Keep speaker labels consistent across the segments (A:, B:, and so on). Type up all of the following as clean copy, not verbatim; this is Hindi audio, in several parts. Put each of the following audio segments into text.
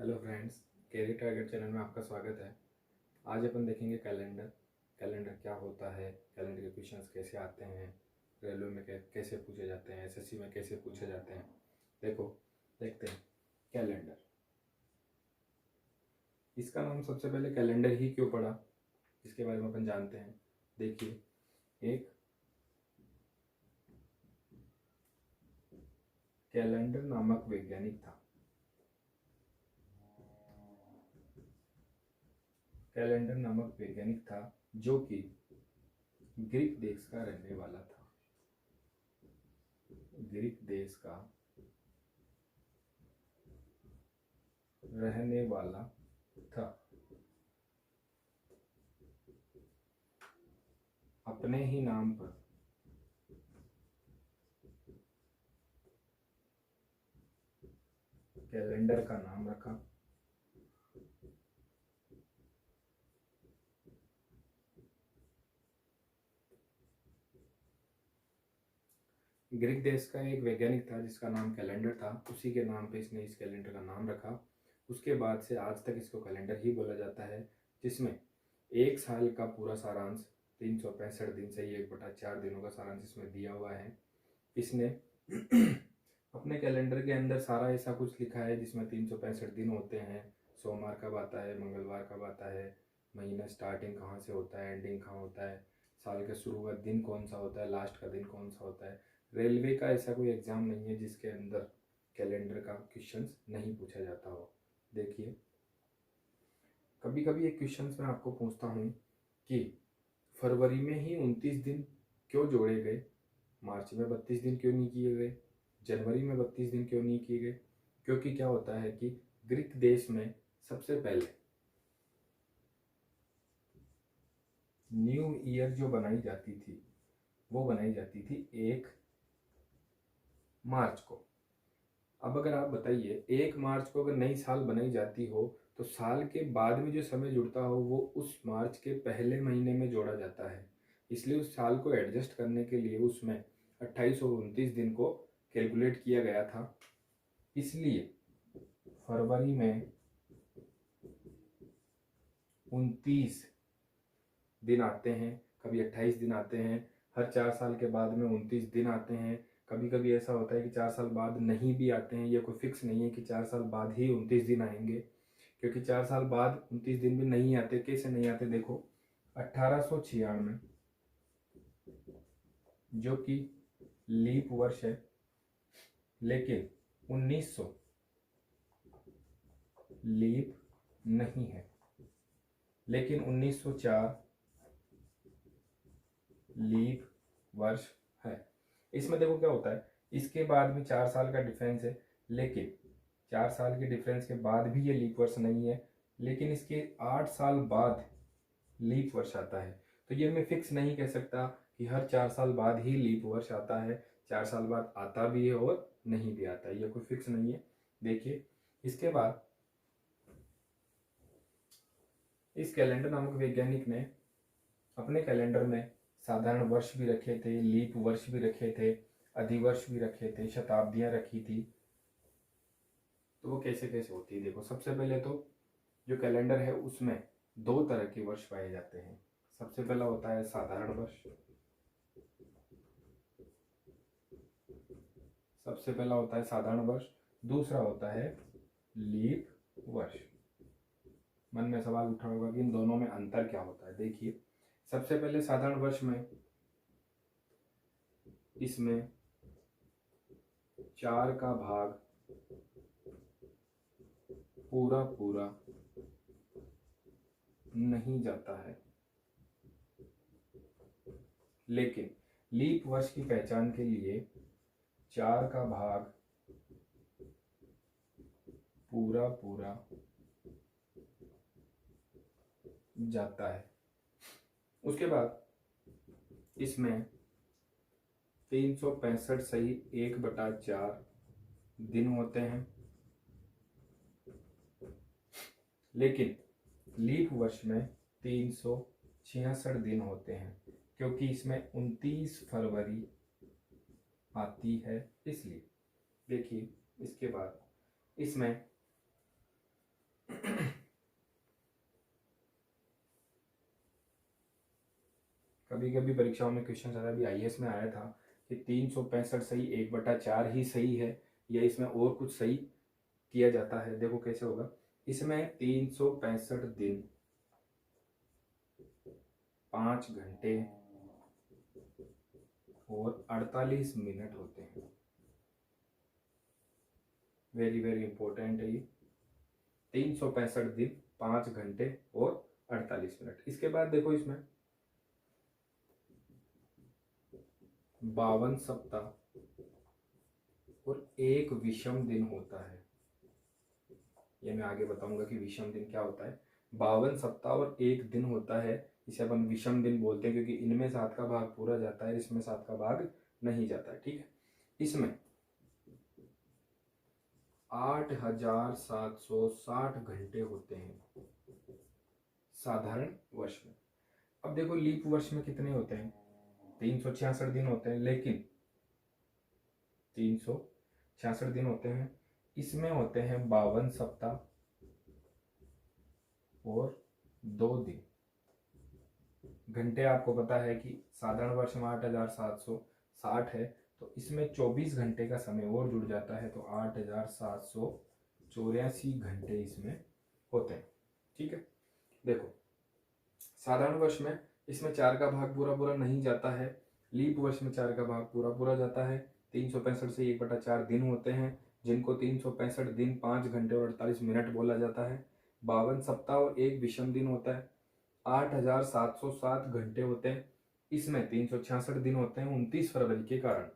A: Hello friends, career target channel में आपका स्वागत है। आज अपन देखेंगे कैलेंडर क्या होता है, कैलेंडर के क्वेश्चंस कैसे आते हैं, रेलवे में कैसे पूछे जाते हैं, एसएससी में कैसे पूछे जाते हैं। देखते हैं कैलेंडर। इसका नाम सबसे पहले कैलेंडर ही क्यों पड़ा, इसके बारे में अपन जानते हैं। देखिए, एक कैलेंडर नामक वैज्ञानिक था। कैलेंडर नामक वैज्ञानिक था जो कि ग्रीक देश का रहने वाला था। ग्रीक देश का रहने वाला था। अपने ही नाम पर कैलेंडर का नाम रखा। ग्रीक देश का एक वैज्ञानिक था जिसका नाम कैलेंडर था, उसी के नाम पे इसने इस कैलेंडर का नाम रखा। उसके बाद से आज तक इसको कैलेंडर ही बोला जाता है, जिसमें एक साल का पूरा सारांश 365 दिन से ही 1/4 दिनों का सारांश इसमें दिया हुआ है। इसने अपने कैलेंडर के अंदर सारा ऐसा कुछ लिखा है जिसमें 365 दिन होते हैं। सोमवार कब आता है, मंगलवार कब आता है, महीना स्टार्टिंग कहाँ से होता है, एंडिंग कहाँ होता है, साल का शुरू का दिन कौन सा होता है, लास्ट का दिन कौन सा होता है। रेलवे का ऐसा कोई एग्ज़ाम नहीं है जिसके अंदर कैलेंडर का क्वेश्चंस नहीं पूछा जाता हो। देखिए, कभी कभी एक क्वेश्चंस मैं आपको पूछता हूँ कि फरवरी में ही 29 दिन क्यों जोड़े गए, मार्च में 32 दिन क्यों नहीं किए गए, जनवरी में 32 दिन क्यों नहीं किए गए। क्योंकि क्या होता है कि ग्रीक देश में सबसे पहले न्यू ईयर जो बनाई जाती थी वो बनाई जाती थी 1 मार्च को। अब अगर आप बताइए, 1 मार्च को अगर नई साल बनाई जाती हो तो साल के बाद में जो समय जुड़ता हो वो उस मार्च के पहले महीने में जोड़ा जाता है। इसलिए उस साल को एडजस्ट करने के लिए उसमें 28 और 29 दिन को कैलकुलेट किया गया था। इसलिए फरवरी में 29 दिन आते हैं, कभी 28 दिन आते हैं। हर 4 साल के बाद में 29 दिन आते हैं। कभी कभी ऐसा होता है कि 4 साल बाद नहीं भी आते हैं। ये कोई फिक्स नहीं है कि 4 साल बाद ही 29 दिन आएंगे, क्योंकि 4 साल बाद 29 दिन भी नहीं आते। कैसे नहीं आते, देखो 1896 जो कि लीप वर्ष है, लेकिन 1900 लीप नहीं है, लेकिन 1904 लीप वर्ष है। इसमें देखो क्या होता है, इसके बाद में 4 साल का डिफरेंस है, लेकिन 4 साल के डिफरेंस के बाद भी ये लीप वर्ष नहीं है, लेकिन इसके 8 साल बाद लीप वर्ष आता है। तो ये मैं फिक्स नहीं कह सकता कि हर 4 साल बाद ही लीप वर्ष आता है। 4 साल बाद आता भी है और नहीं भी आता है, ये कोई फिक्स नहीं है। देखिए, इसके बाद इस कैलेंडर नामक वैज्ञानिक ने अपने कैलेंडर में साधारण वर्ष भी रखे थे, लीप वर्ष भी रखे थे, अधिवर्ष भी रखे थे, शताब्दियां रखी थी। तो वो कैसे कैसे होती है, देखो सबसे पहले तो जो कैलेंडर है उसमें 2 तरह के वर्ष पाए जाते हैं। सबसे पहला होता है साधारण वर्ष, सबसे पहला होता है साधारण वर्ष, दूसरा होता है लीप वर्ष। मन में सवाल उठा होगा कि इन दोनों में अंतर क्या होता है। देखिए, सबसे पहले साधारण वर्ष में इसमें 4 का भाग पूरा पूरा नहीं जाता है, लेकिन लीप वर्ष की पहचान के लिए 4 का भाग पूरा पूरा जाता है। उसके बाद इसमें 365 सही 1/4 दिन होते हैं, लेकिन लीप वर्ष में 366 दिन होते हैं, क्योंकि इसमें 29 फरवरी आती है इसलिए। देखिए, इसके बाद इसमें कभी कभी परीक्षाओं में क्वेश्चन आता है, अभी आईएएस में आया था कि 365 सही 1/4 ही सही है या इसमें और कुछ सही किया जाता है। देखो कैसे होगा, इसमें 365 दिन 5 घंटे और 48 मिनट होते हैं। वेरी वेरी इंपॉर्टेंट है ये, 365 दिन 5 घंटे और 48 मिनट। इसके बाद देखो इसमें 52 सप्ताह और एक विषम दिन होता है। ये मैं आगे बताऊंगा कि विषम दिन क्या होता है। 52 सप्ताह और एक दिन होता है, इसे अपन विषम दिन बोलते हैं क्योंकि इनमें 7 का भाग पूरा जाता है, इसमें 7 का भाग नहीं जाता है। ठीक है, इसमें 8760 घंटे होते हैं साधारण वर्ष में। अब देखो लीप वर्ष में कितने होते हैं, 366 दिन होते हैं, लेकिन 366 दिन होते हैं, इसमें होते हैं 52 सप्ताह और 2 दिन। घंटे आपको पता है कि साधारण वर्ष में 8760 है, तो इसमें 24 घंटे का समय और जुड़ जाता है, तो 8784 घंटे इसमें होते हैं। ठीक है, देखो साधारण वर्ष में इसमें 4 का भाग पूरा पूरा नहीं जाता है, लीप वर्ष में 4 का भाग पूरा पूरा जाता है। 365 से 1/4 दिन होते हैं, जिनको 365 दिन 5 घंटे और 48 मिनट बोला जाता है। 52 सप्ताह और एक विषम दिन होता है, 8760 घंटे होते हैं, इसमें 366 दिन होते हैं 29 फरवरी के कारण।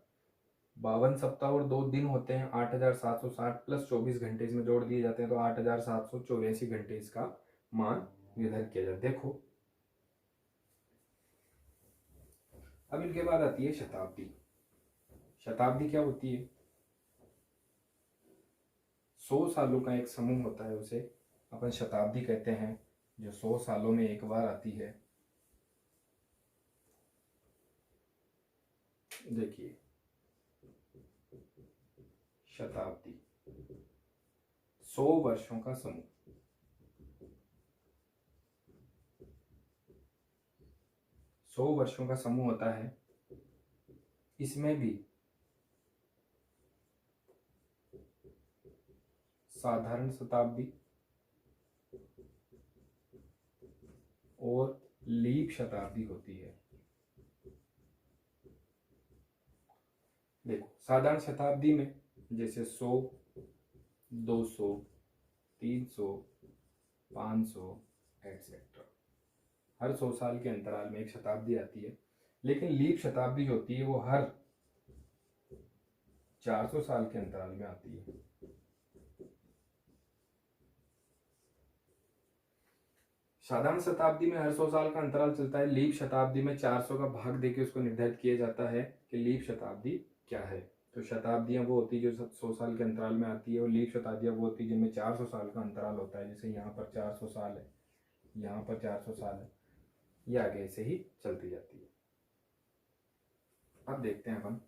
A: 52 सप्ताह और 2 दिन होते हैं, 8760 प्लस 24 घंटे इसमें जोड़ दिए जाते हैं, तो 8784 घंटे इसका मान निर्धारित किया जाता है। देखो अब इनके बाद आती है शताब्दी। शताब्दी क्या होती है, 100 सालों का एक समूह होता है, उसे अपन शताब्दी कहते हैं, जो 100 सालों में एक बार आती है। देखिए शताब्दी 100 वर्षों का समूह, 100 वर्षों का समूह होता है, इसमें भी साधारण शताब्दी और लीप शताब्दी होती है। देखो साधारण शताब्दी में जैसे 100, 200, 300, 500 एटसेट्रा, हर 100 साल के अंतराल में एक शताब्दी आती है। लेकिन लीप शताब्दी जो होती है वो हर 400 साल के अंतराल में आती है। साधारण शताब्दी में हर 100 साल का अंतराल चलता है, लीप शताब्दी में 400 का भाग देके उसको निर्धारित किया जाता है कि लीप शताब्दी क्या है। तो शताब्दियां वो होती है जो 100 साल के अंतराल में आती है, और लीप शताब्दियां वो होती है जिनमें 400 साल का अंतराल होता है। जैसे यहाँ पर 400 साल है, यहाँ पर 400 साल है, ये आगे ऐसे ही चलती जाती है। अब देखते हैं अपन,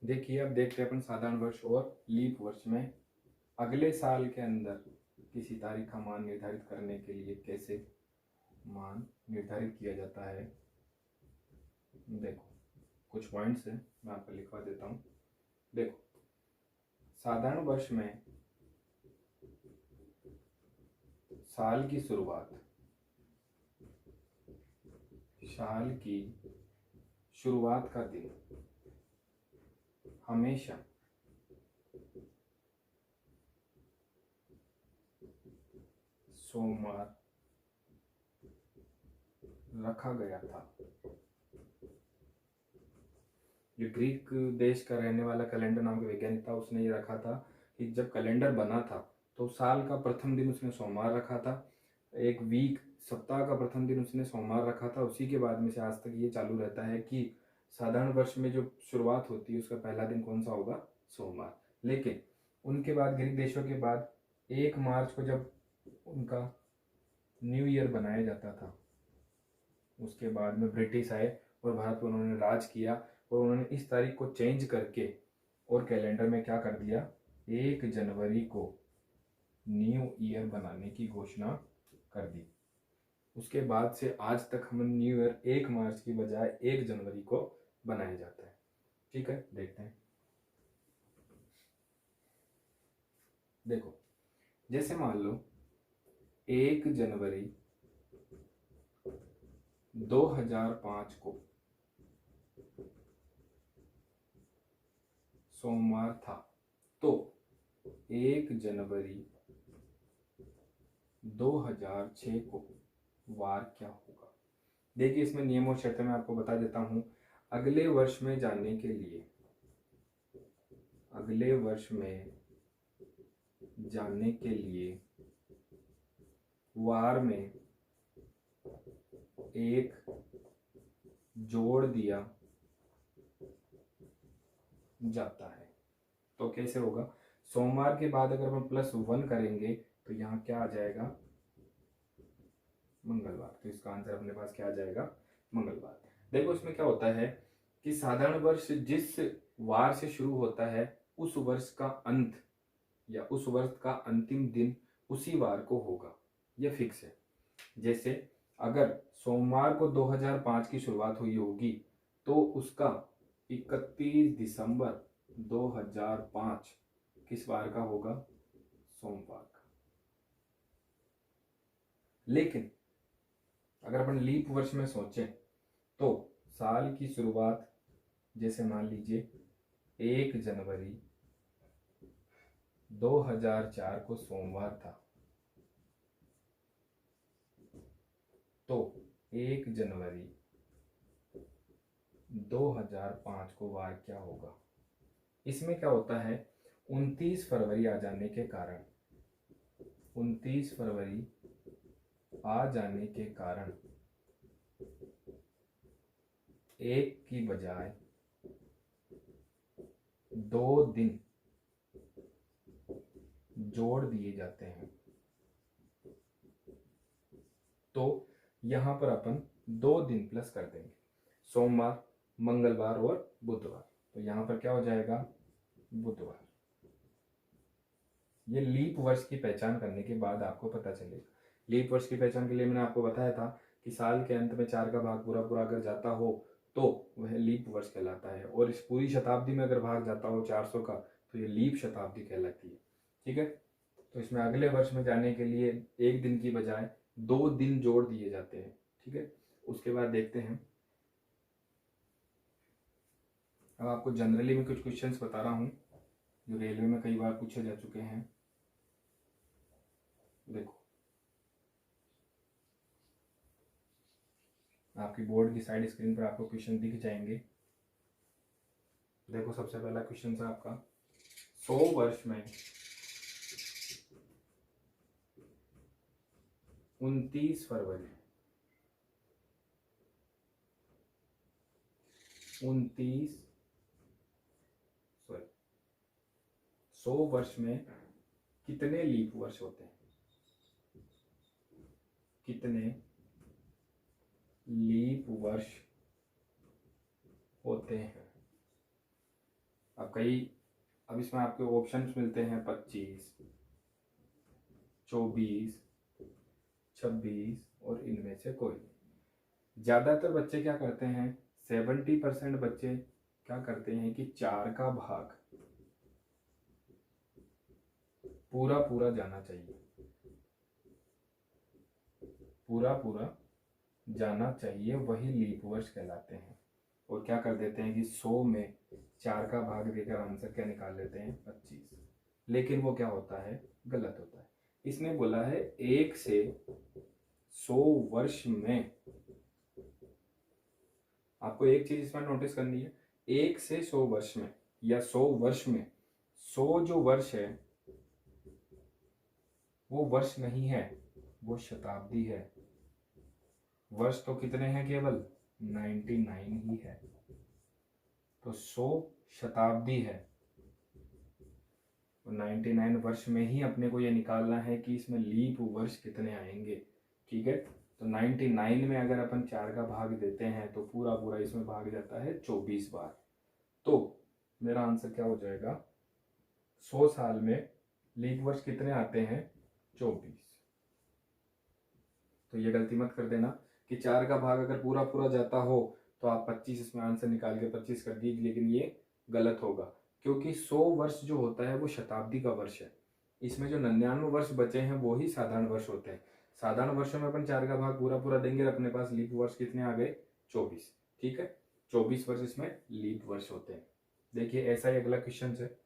A: देखिए अब देखते हैं अपन साधारण वर्ष और लीप वर्ष में अगले साल के अंदर किसी तारीख का मान निर्धारित करने के लिए कैसे मान निर्धारित किया जाता है। देखो कुछ पॉइंट्स हैं, मैं आपको लिखवा देता हूँ। देखो साधारण वर्ष में साल की शुरुआत, साल की शुरुआत का दिन हमेशा सोमवार रखा गया था। जो ग्रीक देश का रहने वाला कैलेंडर नाम का वैज्ञानिक था, उसने ये रखा था कि जब कैलेंडर बना था तो साल का प्रथम दिन उसने सोमवार रखा था, एक वीक सप्ताह का प्रथम दिन उसने सोमवार रखा था। उसी के बाद में से आज तक ये चालू रहता है कि साधारण वर्ष में जो शुरुआत होती है उसका पहला दिन कौन सा होगा, सोमवार। लेकिन उनके बाद ग्रीक देशों के बाद 1 मार्च को जब उनका न्यू ईयर बनाया जाता था, उसके बाद में ब्रिटिश आए और भारत पर उन्होंने राज किया, और उन्होंने इस तारीख को चेंज करके और कैलेंडर में क्या कर दिया, 1 जनवरी को न्यू ईयर बनाने की घोषणा कर दी। उसके बाद से आज तक हम न्यू ईयर 1 मार्च की बजाय 1 जनवरी को बनाया जाता है। ठीक है, देखते हैं। देखो, जैसे मान लो 1 जनवरी 2005 को सोमवार था, तो 1 जनवरी 2006 को वार क्या होगा। देखिए, इसमें नियम और शर्तें मैं आपको बता देता हूं। अगले वर्ष में जानने के लिए, अगले वर्ष में जानने के लिए वार में एक जोड़ दिया जाता है। तो कैसे होगा, सोमवार के बाद अगर हम +1 करेंगे तो यहाँ क्या आ जाएगा, मंगलवार। तो इसका आंसर अपने पास क्या आ जाएगा, मंगलवार। देखो, इसमें क्या होता है कि साधारण वर्ष जिस वार से शुरू होता है उस वर्ष का अंत या उस वर्ष का अंतिम दिन उसी वार को होगा, यह फिक्स है। जैसे अगर सोमवार को 2005 की शुरुआत हुई होगी तो उसका 31 दिसंबर 2005 किस वार का होगा, सोमवार का। लेकिन अगर अपन लीप वर्ष में सोचें तो साल की शुरुआत जैसे मान लीजिए 1 जनवरी 2004 को सोमवार था, तो 1 जनवरी 2005 को वार क्या होगा। इसमें क्या होता है, 29 फरवरी आ जाने के कारण, 29 फरवरी आ जाने के कारण एक की बजाय 2 दिन जोड़ दिए जाते हैं। तो यहां पर अपन 2 दिन प्लस कर देंगे, सोमवार, मंगलवार और बुधवार। तो यहां पर क्या हो जाएगा, बुधवार। ये लीप वर्ष की पहचान करने के बाद आपको पता चलेगा। लीप वर्ष की पहचान के लिए मैंने आपको बताया था कि साल के अंत में 4 का भाग पूरा पूरा अगर जाता हो तो वह लीप वर्ष कहलाता है, और इस पूरी शताब्दी में अगर भाग जाता हो 400 का तो ये लीप शताब्दी कहलाती है। ठीक है, तो इसमें अगले वर्ष में जाने के लिए 1 दिन की बजाय 2 दिन जोड़ दिए जाते हैं। ठीक है, उसके बाद देखते हैं। अब आपको जनरली में कुछ क्वेश्चंस बता रहा हूं जो रेलवे में कई बार पूछे जा चुके हैं। देखो, आपकी बोर्ड की साइड स्क्रीन पर आपको क्वेश्चन दिख जाएंगे। देखो, सबसे पहला क्वेश्चन है आपका, 100 वर्ष में 29 फरवरी 100 वर्ष में कितने लीप वर्ष होते हैं, कितने लीप वर्ष होते हैं। अब इसमें आपके ऑप्शंस मिलते हैं 25, 24, 26 और इनमें से कोई। ज्यादातर बच्चे क्या करते हैं, 70% बच्चे क्या करते हैं कि 4 का भाग पूरा पूरा जाना चाहिए, पूरा पूरा जाना चाहिए, वही लीप वर्ष कहलाते हैं। और क्या कर देते हैं कि 100 में 4 का भाग देकर आंसर क्या निकाल लेते हैं, 25। लेकिन वो क्या होता है, गलत होता है। इसने बोला है 1 से 100 वर्ष में। आपको एक चीज इसमें नोटिस करनी है, 1 से 100 वर्ष में या 100 वर्ष में, 100 जो वर्ष है वो वर्ष नहीं है, वो शताब्दी है। वर्ष तो कितने हैं, केवल 99 ही है। तो 100 शताब्दी है, तो 99 वर्ष में ही अपने को ये निकालना है कि इसमें लीप वर्ष कितने आएंगे। ठीक है, तो 99 में अगर अपन 4 का भाग देते हैं तो पूरा पूरा इसमें भाग जाता है 24 बार। तो मेरा आंसर क्या हो जाएगा, 100 साल में लीप वर्ष कितने आते हैं, 24। तो ये गलती मत कर देना कि 4 का भाग अगर पूरा पूरा जाता हो तो आप 25 इसमें आंसर निकाल के 25 कर दीजिए, लेकिन ये गलत होगा, क्योंकि 100 वर्ष जो होता है वो शताब्दी का वर्ष है। इसमें जो 99 वर्ष बचे हैं वो ही साधारण वर्ष होते हैं। साधारण वर्षों में अपन 4 का भाग पूरा पूरा देंगे, अपने पास लीप वर्ष कितने आ गए? 24। ठीक है, 24 वर्ष इसमें लीप वर्ष होते हैं। देखिए ऐसा ही अगला क्वेश्चन है।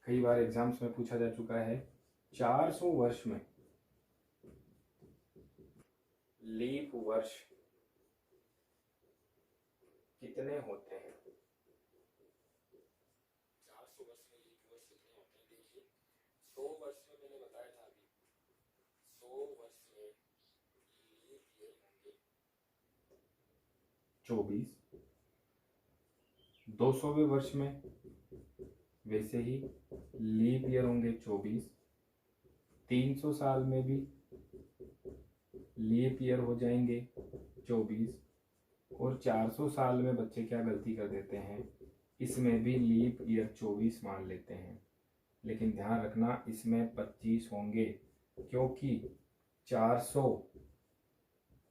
A: कई बार एग्जाम्स में पूछा जा चुका है, 400 वर्ष में लीप वर्ष कितने होते हैं? 400 वर्ष में लीप वर्ष कितने होते हैं? देखिए 100 वर्ष में मैंने बताया था अभी, 100 वर्ष में लीप ईयर होंगे 24, 200वें वर्ष में वैसे ही लीप ईयर होंगे 24, 300 साल में भी लीप ईयर हो जाएंगे 24, और 400 साल में बच्चे क्या गलती कर देते हैं, इसमें भी लीप ईयर 24 मान लेते हैं। लेकिन ध्यान रखना इसमें 25 होंगे, क्योंकि 400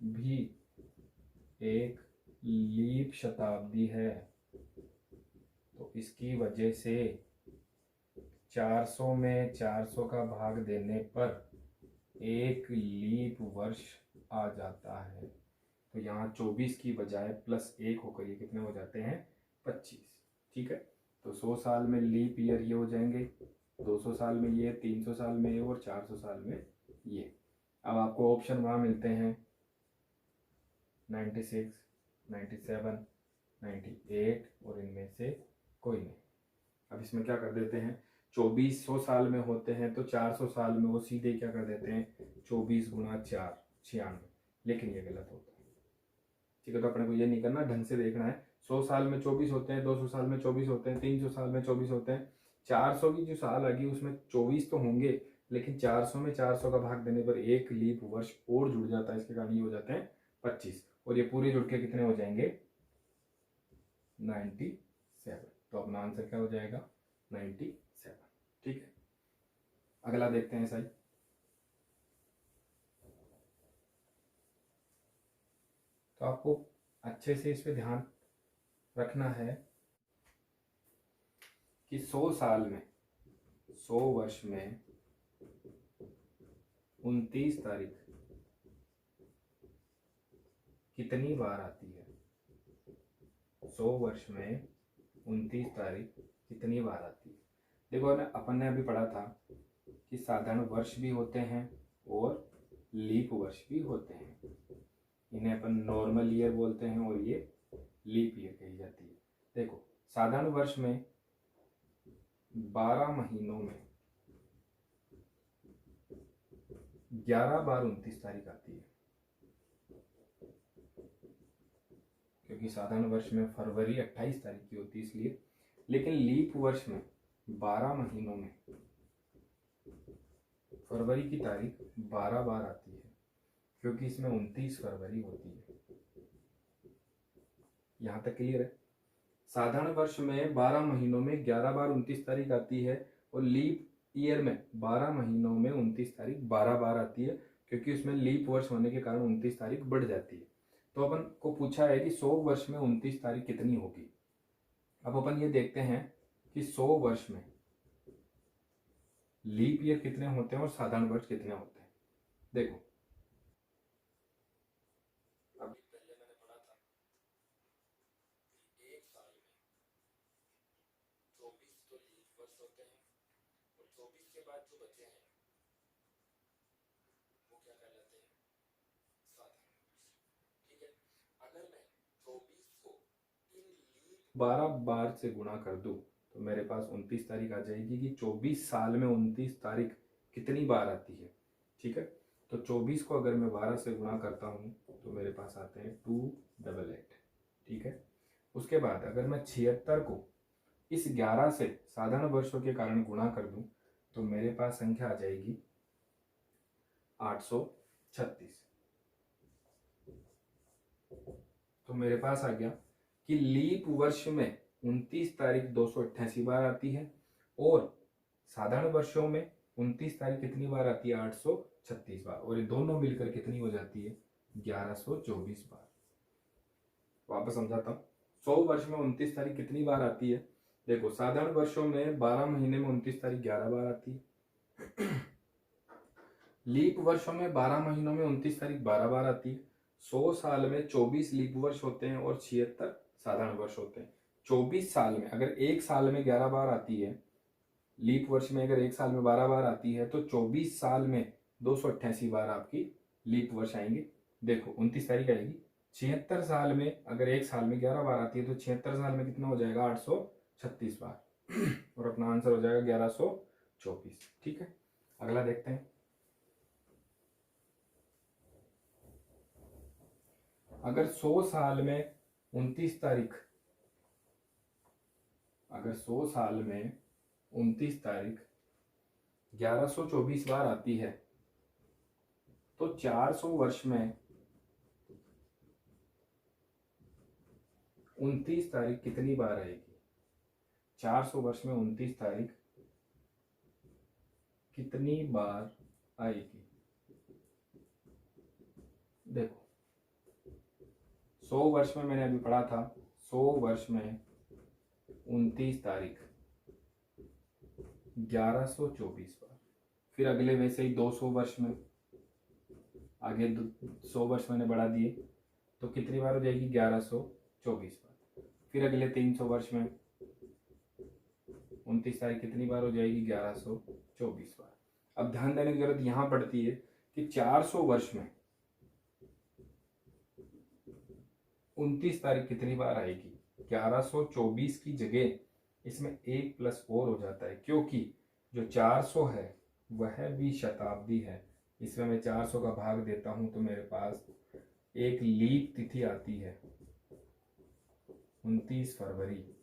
A: भी एक लीप शताब्दी है, तो इसकी वजह से 400 में 400 का भाग देने पर एक लीप वर्ष आ जाता है। तो यहाँ 24 की बजाय +1 होकर ये कितने हो जाते हैं? 25। ठीक है, तो 100 साल में लीप ईयर ये हो जाएंगे, 200 साल में ये, 300 साल में ये, और 400 साल में ये। अब आपको ऑप्शन वहाँ मिलते हैं 96, 97, 98, और इनमें से कोई नहीं। अब इसमें क्या कर देते हैं, 2400 साल में होते हैं तो 400 साल में वो सीधे क्या कर देते हैं, 24 गुणा 4, 96, लेकिन ये गलत होता है। ठीक है, तो अपने को ये नहीं करना, ढंग से देखना है। 100 साल में 24 होते हैं, 200 साल में 24 होते हैं, 300 साल में 24 होते हैं, 400 की जो साल आएगी उसमें 24 तो होंगे, लेकिन 400 में 400 का भाग देने पर एक लीप वर्ष और जुड़ जाता है, इसके कारण ये हो जाते हैं 25, और ये पूरे जुड़ के कितने हो जाएंगे? 97। तो अपना आंसर क्या हो जाएगा? 97। ठीक है, अगला देखते हैं। सही, तो आपको अच्छे से इस पे ध्यान रखना है कि 100 साल में, 100 वर्ष में 29 तारीख कितनी बार आती है? 100 वर्ष में 29 तारीख कितनी बार आती है? देखो ना, अपन ने अभी पढ़ा था कि साधारण वर्ष भी होते हैं और लीप वर्ष भी होते हैं। इन्हें अपन नॉर्मल ईयर बोलते हैं और ये लीप ईयर कही जाती है। देखो, साधारण वर्ष में 12 महीनों में 11 बार 29 तारीख आती है, क्योंकि साधारण वर्ष में फरवरी 28 तारीख की होती है इसलिए। लेकिन लीप वर्ष में 12 महीनों में फरवरी की तारीख 12 बार आती है, क्योंकि इसमें 29 फरवरी होती है। यहाँ तक क्लियर है? साधारण वर्ष में 12 महीनों में 11 बार 29 तारीख आती है, और लीप ईयर में 12 महीनों में 29 तारीख 12 बार आती है, क्योंकि उसमें लीप वर्ष होने के कारण 29 तारीख बढ़ जाती है। तो अपन को पूछा है कि 100 वर्ष में 29 तारीख कितनी होगी। अब अपन ये देखते हैं कि 100 वर्ष में लीप ईयर कितने होते हैं और साधारण वर्ष कितने होते हैं। देखो, अभी पहले मैंने पढ़ा था कि एक साल में 24 तो लीप वर्ष होते हैं, और 24 के बाद जो बचे हैं वो क्या कहलाते हैं? साधारण वर्ष। ठीक है, अगर मैं 24 को इन लीप 12 बार से गुणा कर दूं तो मेरे पास 29 तारीख आ जाएगी कि 24 साल में 29 तारीख कितनी बार आती है। ठीक है, तो 24 को अगर मैं 12 से गुणा करता हूँ तो मेरे पास आते हैं 288। ठीक है, उसके बाद अगर मैं 76 को इस 11 से साधारण वर्षों के कारण गुणा कर दूं तो मेरे पास संख्या आ जाएगी 836। तो मेरे पास आ गया कि लीप वर्ष में 29 तारीख 288 बार आती है, और साधारण वर्षों में 29 तारीख कितनी बार आती है? 836 बार, और ये दोनों मिलकर कितनी हो जाती है? 1124 बार। वापस समझाता हूँ। 100 वर्ष में 29 तारीख कितनी बार आती है? देखो, साधारण वर्षों में 12 महीने में 29 तारीख 11 बार आती है। लीप वर्षों में 12 महीनों में 29 तारीख 12 बार आती है। 100 साल में 24 लीप वर्ष होते हैं और 76 साधारण वर्ष होते हैं। 24 साल में अगर एक साल में 11 बार आती है, लीप वर्ष में अगर एक साल में 12 बार आती है, तो 24 साल में 288 बार आपकी लीप वर्ष आएंगे। देखो, 29 तारीख आएगी। 76 साल में अगर एक साल में 11 बार आती है, तो 76 साल में कितना हो जाएगा? 836 बार। और अपना आंसर हो जाएगा 1124। ठीक है, अगला देखते हैं। अगर 100 साल में 29 तारीख अगर 100 साल में 29 तारीख 1124 बार आती है, तो 400 वर्ष में 29 तारीख कितनी बार आएगी? 400 वर्ष में 29 तारीख कितनी बार आएगी? देखो, 100 वर्ष में मैंने अभी पढ़ा था, 100 वर्ष में 29 तारीख 1124 बार। फिर अगले वैसे ही 200 वर्ष में, आगे 100 वर्ष मैंने बढ़ा दिए, तो कितनी बार हो जाएगी? 1124 बार। फिर अगले 300 वर्ष में 29 तारीख कितनी बार हो जाएगी? 1124 बार। अब ध्यान देने की जरूरत यहां पड़ती है कि 400 वर्ष में 29 तारीख कितनी बार आएगी? 1124 की जगह इसमें 1 प्लस और हो जाता है, क्योंकि जो 400 है वह भी शताब्दी है। इसमें मैं 400 का भाग देता हूं तो मेरे पास एक लीप तिथि आती है 29 फरवरी।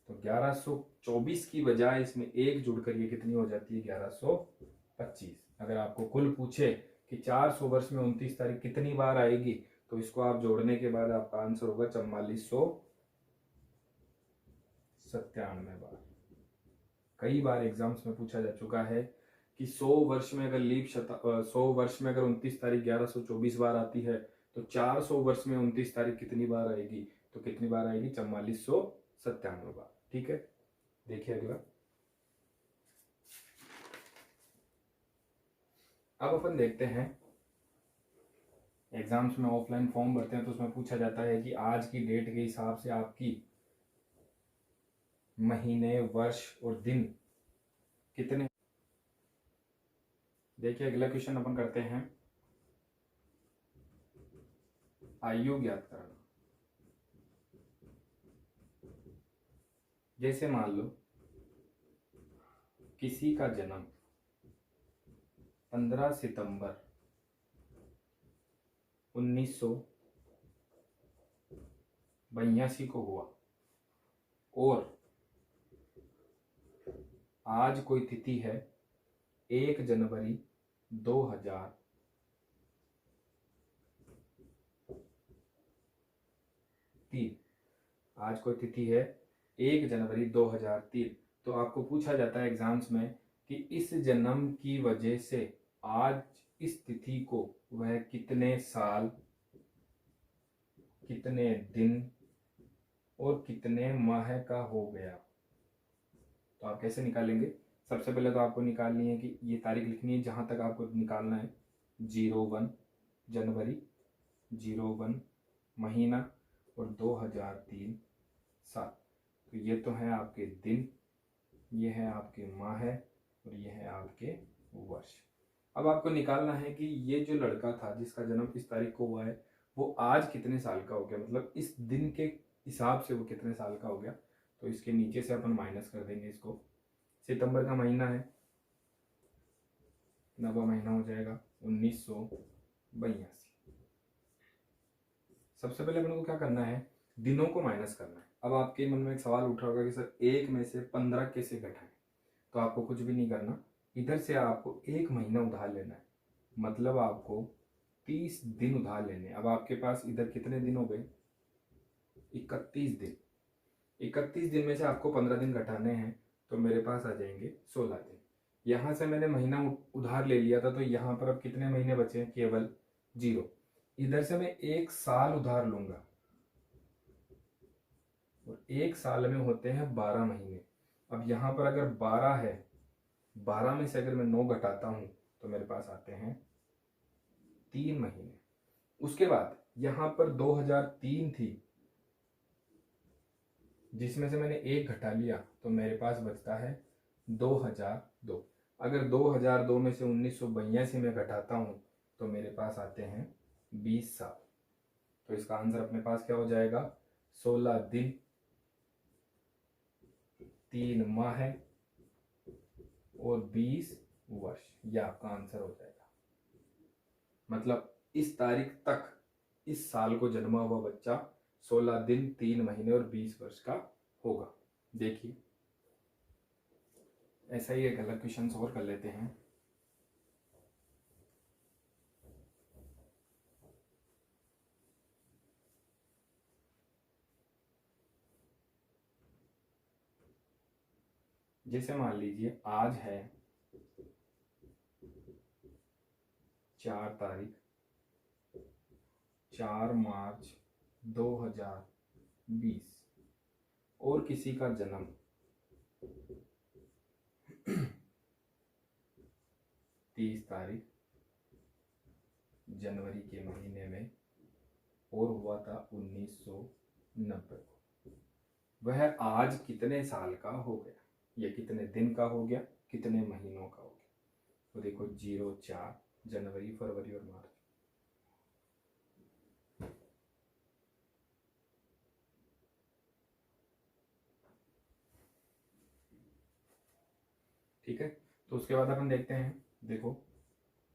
A: तो 1124 की बजाय इसमें 1 जुड़कर ये कितनी हो जाती है? 1125। अगर आपको कुल पूछे कि 400 वर्ष में 29 तारीख कितनी बार आएगी, तो इसको आप जोड़ने के बाद आपका आंसर होगा 4497 बार। कई बार एग्जाम्स में पूछा जा चुका है कि 100 वर्ष में अगर 100 वर्ष में अगर 29 तारीख 1124 बार आती है, तो 400 वर्ष में 29 तारीख कितनी बार आएगी? तो कितनी बार आएगी? 4497 बार। ठीक है, देखिए अगला। अब अपन देखते हैं, एग्जाम्स में ऑफलाइन फॉर्म भरते हैं तो उसमें पूछा जाता है कि आज की डेट के हिसाब से आपकी महीने, वर्ष और दिन कितने। देखिए अगला क्वेश्चन अपन करते हैं, आयु ज्ञात करना। जैसे मान लो किसी का जन्म 15 सितंबर 1982 को हुआ, और आज कोई तिथि है 1 जनवरी 2003। आज कोई तिथि है 1 जनवरी 2003। तो आपको पूछा जाता है एग्जाम्स में कि इस जन्म की वजह से आज इस तिथि को वह कितने साल, कितने दिन और कितने माह का हो गया। तो आप कैसे निकालेंगे? सबसे पहले तो आपको निकालनी है कि ये तारीख लिखनी है, जहां तक आपको निकालना है 01 जनवरी, 01 महीना और 2003 साल। तो ये तो है आपके दिन, ये है आपके माह और ये है आपके वर्ष। अब आपको निकालना है कि ये जो लड़का था जिसका जन्म इस तारीख को हुआ है, वो आज कितने साल का हो गया, मतलब इस दिन के हिसाब से वो कितने साल का हो गया। तो इसके नीचे से अपन माइनस कर देंगे इसको। सितंबर का महीना है, 9वां महीना हो जाएगा 1982। सबसे पहले अपन को क्या करना है? दिनों को माइनस करना है। अब आपके मन में एक सवाल उठ रहा होगा कि सर 1 में से 15 कैसे घटाएं? तो आपको कुछ भी नहीं करना, इधर से आपको 1 महीना उधार लेना है, मतलब आपको 30 दिन उधार लेने। अब आपके पास इधर कितने दिन हो गए? 31 दिन। 31 दिन में से आपको 15 दिन घटाने हैं, तो मेरे पास आ जाएंगे 16 दिन। यहाँ से मैंने महीना उधार ले लिया था, तो यहाँ पर अब कितने महीने बचे हैं? केवल 0। इधर से मैं 1 साल उधार लूंगा, और 1 साल में होते हैं 12 महीने। अब यहाँ पर अगर 12 है, 12 में से अगर मैं 9 घटाता हूँ तो मेरे पास आते हैं 3 महीने। उसके बाद यहाँ पर 2003 थी, जिसमें से मैंने 1 घटा लिया, तो मेरे पास बचता है 2002। अगर 2002 में से 1982 में घटाता हूँ तो मेरे पास आते हैं 20 साल। तो इसका आंसर अपने पास क्या हो जाएगा? 16 दिन 3 माह और 20 वर्ष। यह आपका आंसर हो जाएगा। मतलब इस तारीख तक इस साल को जन्मा हुआ बच्चा 16 दिन 3 महीने और 20 वर्ष का होगा। देखिए, ऐसा ही एक अलग क्वेश्चन और कर लेते हैं। जैसे मान लीजिए आज है 4 तारीख 4 मार्च 2020 और किसी का जन्म 30 तारीख जनवरी के महीने में और हुआ था 1990 को। वह आज कितने साल का हो गया, या कितने दिन का हो गया, कितने महीनों का हो गया? तो देखो 04 जनवरी, फरवरी और मार्च। ठीक है, तो उसके बाद अपन देखते हैं। देखो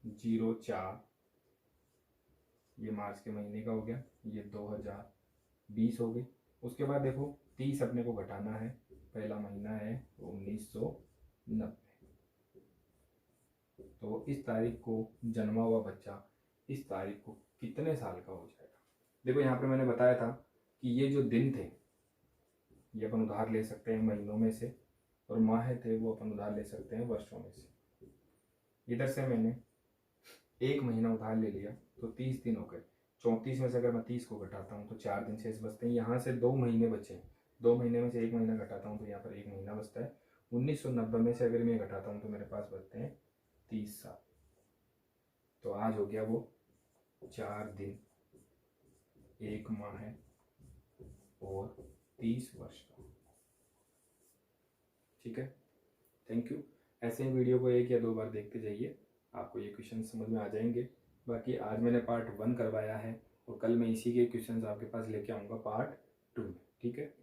A: 04 ये मार्च के महीने का हो गया, ये 2020 हो गई। उसके बाद देखो 30 अपने को घटाना है, पहला महीना है 1990। तो इस तारीख को जन्मा हुआ बच्चा इस तारीख को कितने साल का हो जाएगा? देखो यहाँ पे मैंने बताया था कि ये जो दिन थे ये अपन उधार ले सकते हैं महीनों में से, और माह थे वो अपन उधार ले सकते हैं वर्षों में से। इधर से मैंने 1 महीना उधार ले लिया तो 30 दिन हो गए। 34 में से अगर मैं 30 को घटाता हूँ तो 4 दिन शेष बचते हैं। यहाँ से 2 महीने बचे, 2 महीने में से 1 महीना घटाता हूँ तो यहाँ पर 1 महीना बचता है। 1990 में से अगर मैं घटाता हूँ तो मेरे पास बचते हैं 30 साल। तो आज हो गया वो 4 दिन 1 माह है और 30 वर्ष का। ठीक है, थैंक यू। ऐसे ही वीडियो को 1 या 2 बार देखते जाइए, आपको ये क्वेश्चन समझ में आ जाएंगे। बाकी आज मैंने पार्ट 1 करवाया है और कल मैं इसी के क्वेश्चन आपके पास लेके आऊँगा पार्ट 2 में। ठीक है।